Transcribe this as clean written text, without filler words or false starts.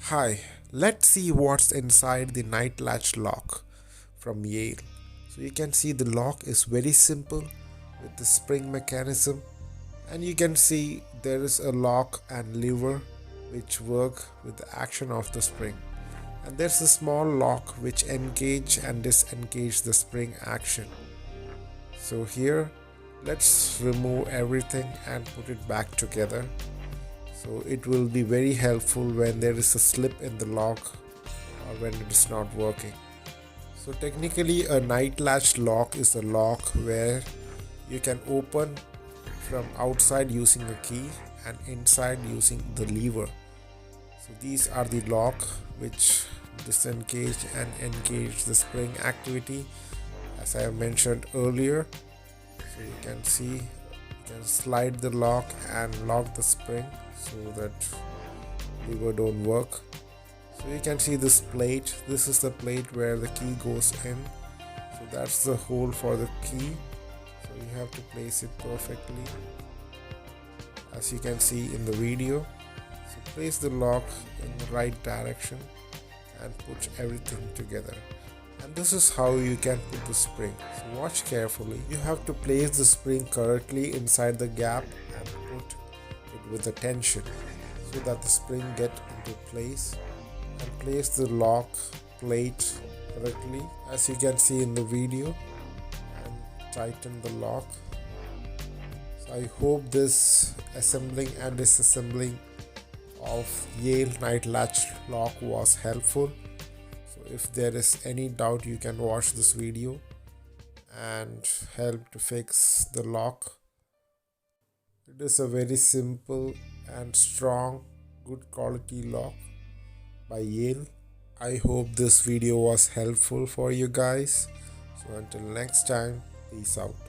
Hi, let's see what's inside the night latch lock from Yale. So you can see the lock is very simple with the spring mechanism, and you can see there is a lock and lever which work with the action of the spring, and there's a small lock which engage and disengage the spring action. So here let's remove everything and put it back together. So it will be very helpful when there is a slip in the lock or when it is not working. So technically a night latch lock is a lock where you can open from outside using a key and inside using the lever. So these are the lock which disengage and engage the spring activity as I have mentioned earlier. So you can see you can slide the lock and lock the spring so that lever don't work. So you can see this plate. This is the plate where the key goes in. So that's the hole for the key. So you have to place it perfectly as you can see in the video. So place the lock in the right direction and put everything together. And this is how you can put the spring. So watch carefully. You have to place the spring correctly inside the gap and put it with the tension so that the spring get into place, and place the lock plate correctly as you can see in the video and tighten the lock. So I hope this assembling and disassembling of Yale night latch lock was helpful. So if there is any doubt, you can watch this video and help to fix the lock. It is a very simple and strong, good quality lock by Yale. I hope this video was helpful for you guys. So until next time, peace out.